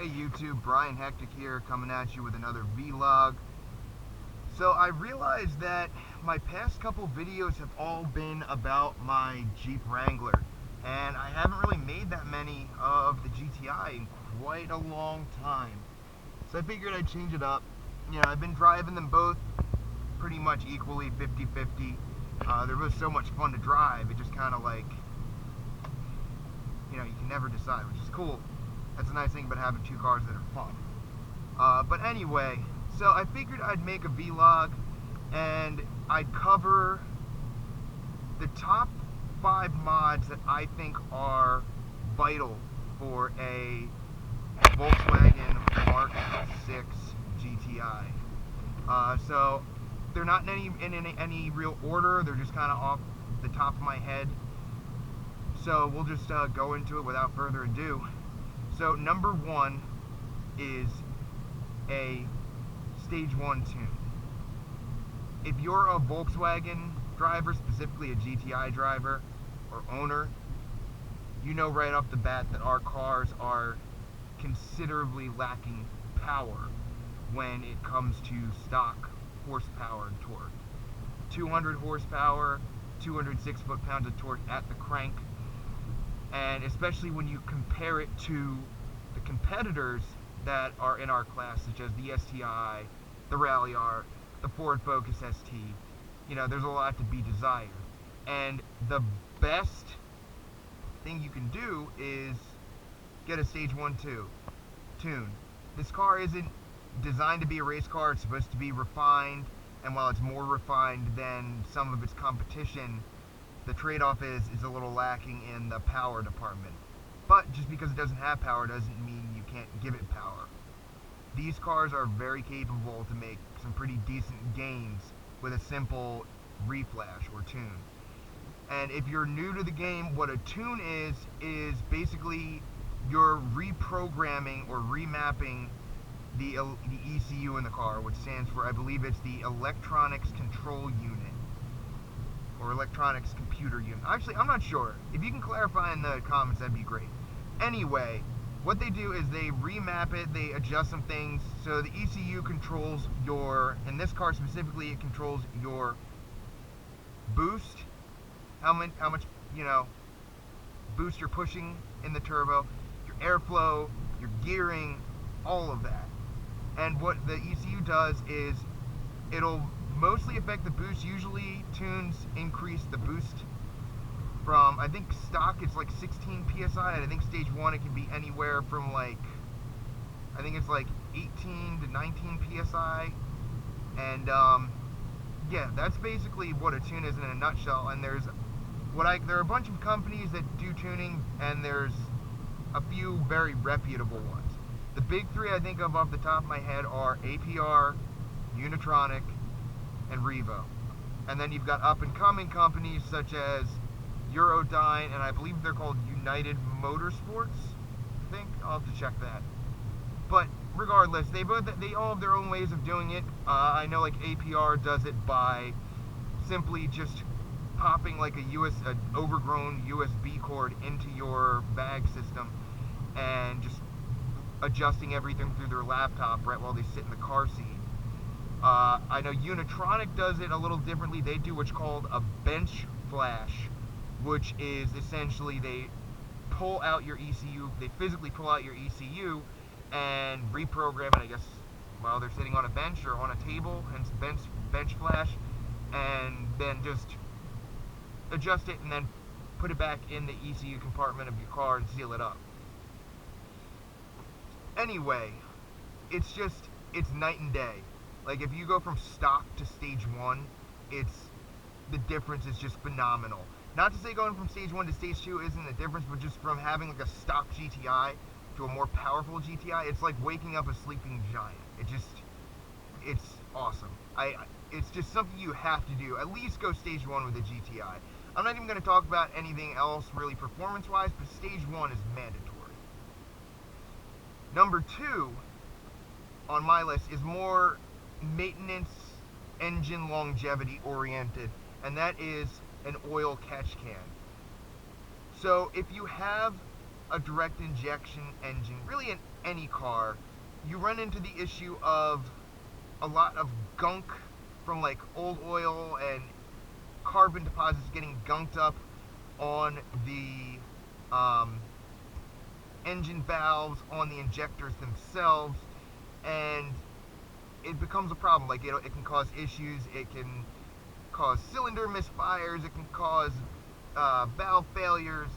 Hey YouTube, Brian Hectic here, coming at you with another vlog. So I realized that my past couple videos have all been about my Jeep Wrangler, and I haven't really made that many of the GTI in quite a long time. So I figured I'd change it up. You know, I've been driving them both pretty much equally, 50-50. They're both so much fun to drive, it just kind of like, you know, you can never decide, which is cool. That's a nice thing about having two cars that are fun. But anyway, so I figured I'd make a vlog and I'd cover the top 5 mods that I think are vital for a Volkswagen Mark 6 GTI. So they're not in any real order, they're just kind of off the top of my head. So we'll just go into it without further ado. So number 1 is a Stage 1 tune. If you're a Volkswagen driver, specifically a GTI driver or owner, you know right off the bat that our cars are considerably lacking power when it comes to stock horsepower and torque. 200 horsepower, 206 foot-pounds of torque at the crank. And especially when you compare it to the competitors that are in our class, such as the STI, the Rally R, the Ford Focus ST, you know, there's a lot to be desired. And the best thing you can do is get a Stage 1 tune. This car isn't designed to be a race car, it's supposed to be refined, and while it's more refined than some of its competition, the trade-off is a little lacking in the power department. But just because it doesn't have power doesn't mean you can't give it power. These cars are very capable to make some pretty decent gains with a simple reflash or tune. And if you're new to the game, what a tune is basically you're reprogramming or remapping the ECU in the car, which stands for, I believe it's the Electronics Control Unit, or Electronics Computer Unit. Actually, I'm not sure. If you can clarify in the comments, that'd be great. Anyway, what they do is they remap it, they adjust some things, so the ECU controls your, in this car specifically, it controls your boost, how much, you know, boost you're pushing in the turbo, your airflow, your gearing, all of that. And what the ECU does is it'll mostly affect the boost. Usually tunes increase the boost from, I think stock it's like 16 psi, and I think Stage 1 it can be anywhere from like, I think it's like 18 to 19 psi. And yeah, that's basically what a tune is in a nutshell. And there are a bunch of companies that do tuning, and there's a few very reputable ones. The big 3 I think of off the top of my head are APR, Unitronic, and Revo. And then you've got up-and-coming companies such as Eurodyne, and I believe they're called United Motorsports, I think. I'll have to check that. But regardless, they all have their own ways of doing it. I know like APR does it by simply just popping like an overgrown USB cord into your bag system and just adjusting everything through their laptop right while they sit in the car seat. I know Unitronic does it a little differently. They do what's called a bench flash, which is essentially they pull out your ECU, they physically pull out your ECU and reprogram it, I guess, while they're sitting on a bench or on a table, hence bench flash, and then just adjust it and then put it back in the ECU compartment of your car and seal it up. Anyway, it's night and day. Like, if you go from stock to Stage 1, the difference is just phenomenal. Not to say going from Stage 1 to Stage 2 isn't a difference, but just from having like a stock GTI to a more powerful GTI, it's like waking up a sleeping giant. It's awesome. It's just something you have to do. At least go Stage 1 with a GTI. I'm not even going to talk about anything else really performance-wise, but Stage 1 is mandatory. Number 2 on my list is more maintenance, engine longevity oriented, and that is an oil catch can. So if you have a direct injection engine, really in any car, you run into the issue of a lot of gunk from like old oil and carbon deposits getting gunked up on the engine valves, on the injectors themselves, and it becomes a problem. Like it can cause issues, it can cause cylinder misfires, it can cause valve failures,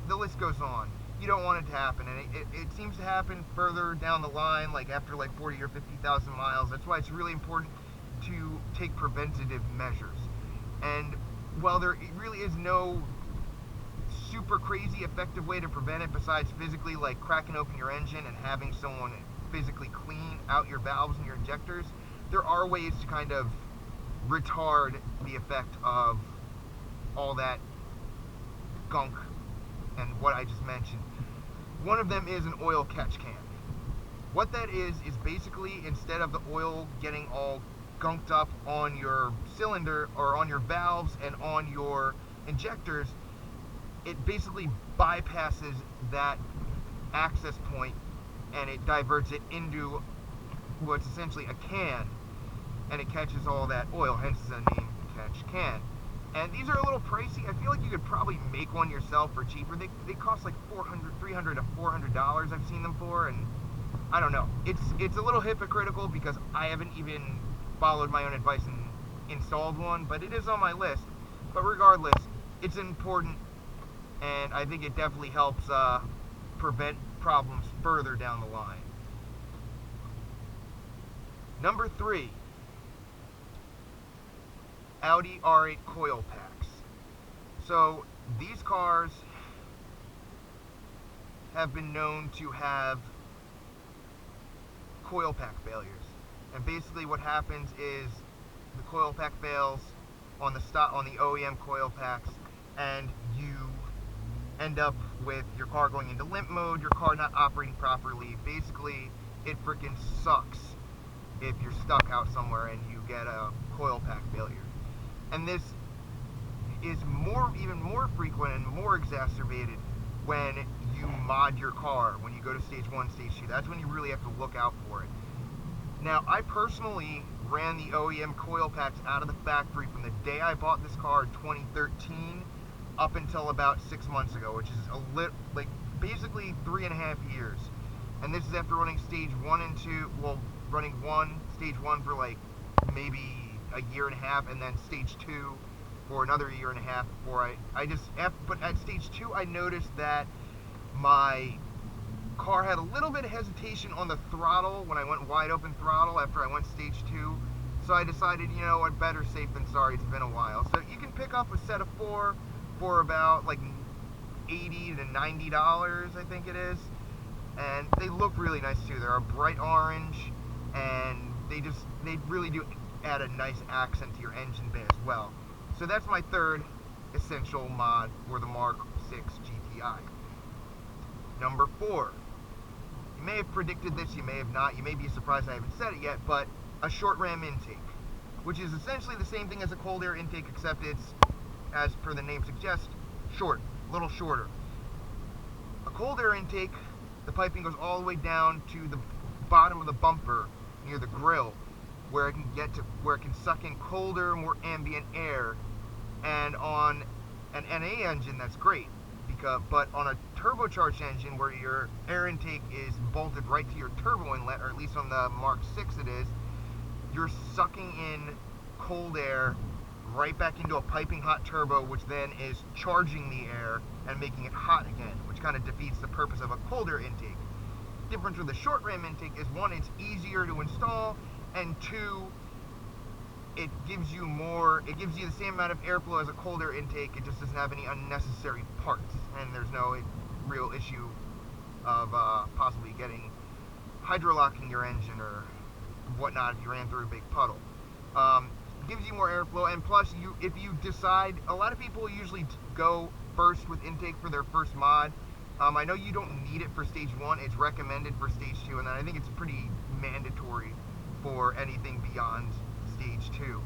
the list goes on. You don't want it to happen, and it seems to happen further down the line, like after like 40 or 50,000 miles. That's why it's really important to take preventative measures. And while there really is no super crazy effective way to prevent it besides physically like cracking open your engine and having someone physically clean out your valves and your injectors, there are ways to kind of retard the effect of all that gunk and what I just mentioned. One of them is an oil catch can. What that is basically, instead of the oil getting all gunked up on your cylinder or on your valves and on your injectors, it basically bypasses that access point and it diverts it into what's essentially a can, and it catches all that oil, hence the name catch can. And these are a little pricey. I feel like you could probably make one yourself for cheaper. They cost like $300 to $400 I've seen them for, and I don't know. It's a little hypocritical because I haven't even followed my own advice and installed one, but it is on my list. But regardless, it's important, and I think it definitely helps prevent problems further down the line. Number 3, Audi R8 coil packs. So these cars have been known to have coil pack failures, and basically what happens is the coil pack fails on the OEM coil packs, and you end up with your car going into limp mode, your car not operating properly. Basically, it freaking sucks if you're stuck out somewhere and you get a coil pack failure. And this is even more frequent and more exacerbated when you mod your car, when you go to stage 1, stage 2. That's when you really have to look out for it. Now, I personally ran the OEM coil packs out of the factory from the day I bought this car in 2013 up until about 6 months ago, which is basically 3.5 years. And this is after running stage 1 and 2, well, running stage 1 for like maybe a year and a half, and then stage 2 for another year and a half before but at stage 2 I noticed that my car had a little bit of hesitation on the throttle when I went wide open throttle after I went stage 2. So I decided, you know what, better safe than sorry, it's been a while. So you can pick up a set of 4 for about like $80 to $90, I think it is. And they look really nice too. They're a bright orange, and they really do add a nice accent to your engine bay as well. So that's my third essential mod for the Mark 6 GTI. Number 4. You may have predicted this, you may have not. You may be surprised I haven't said it yet, but a short ram intake, which is essentially the same thing as a cold air intake, except it's, as per the name suggests, short, a little shorter. A cold air intake, the piping goes all the way down to the bottom of the bumper near the grill, where it can suck in colder, more ambient air. And on an NA engine, that's great. But on a turbocharged engine where your air intake is bolted right to your turbo inlet, or at least on the Mark 6 it is, you're sucking in cold air right back into a piping hot turbo, which then is charging the air and making it hot again, which kind of defeats the purpose of a cold air intake. The difference with the short ram intake is, 1, it's easier to install, and 2, it gives you the same amount of airflow as a cold air intake. It just doesn't have any unnecessary parts, and there's no real issue of possibly getting hydrolocking your engine or whatnot if you ran through a big puddle. Gives you more airflow, and plus, if you decide, a lot of people usually go first with intake for their first mod. I know you don't need it for stage 1, it's recommended for stage 2, and then I think it's pretty mandatory for anything beyond stage 2.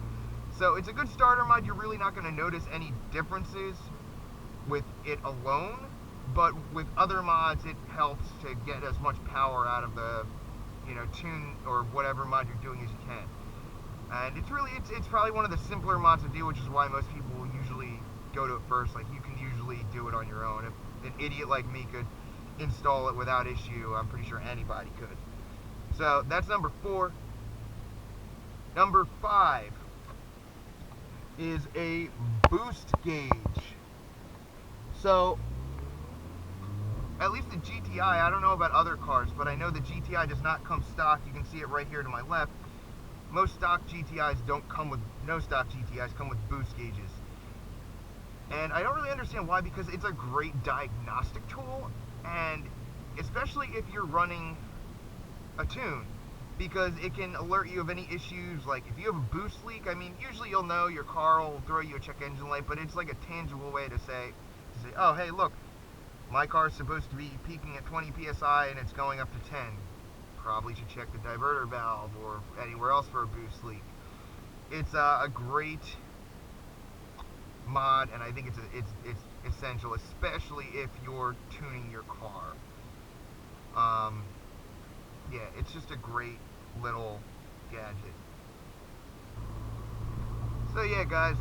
So it's a good starter mod. You're really not going to notice any differences with it alone, but with other mods, it helps to get as much power out of the, you know, tune or whatever mod you're doing as you can. And it's probably one of the simpler mods to do, which is why most people usually go to it first. Like, you can usually do it on your own. If an idiot like me could install it without issue, I'm pretty sure anybody could. So that's number 4. Number 5 is a boost gauge. So, at least the GTI, I don't know about other cars, but I know the GTI does not come stock. You can see it right here to my left. Most stock GTIs don't come with, no stock GTIs come with boost gauges. And I don't really understand why, because it's a great diagnostic tool, and especially if you're running a tune, because it can alert you of any issues. Like if you have a boost leak, I mean, usually you'll know, your car will throw you a check engine light, but it's like a tangible way to say, oh, hey, look, my car's supposed to be peaking at 20 psi and it's going up to 10. Probably should check the diverter valve or anywhere else for a boost leak. It's a great mod, and I think it's essential, especially if you're tuning your car. Yeah, it's just a great little gadget. So yeah, guys,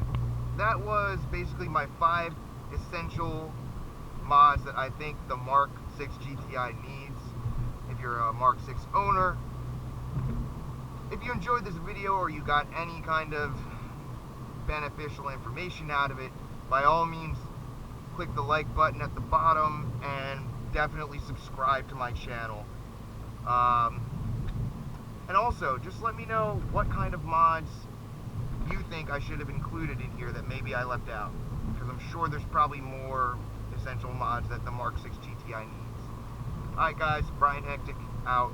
that was basically my 5 essential mods that I think the Mark 6 GTI needs if you're a Mark 6 owner. If you enjoyed this video or you got any kind of beneficial information out of it, by all means click the like button at the bottom and definitely subscribe to my channel. And also, just let me know what kind of mods you think I should have included in here that maybe I left out, because I'm sure there's probably more essential mods that the Mark 6 GTI needs. Alright guys, Brian Hectic, out.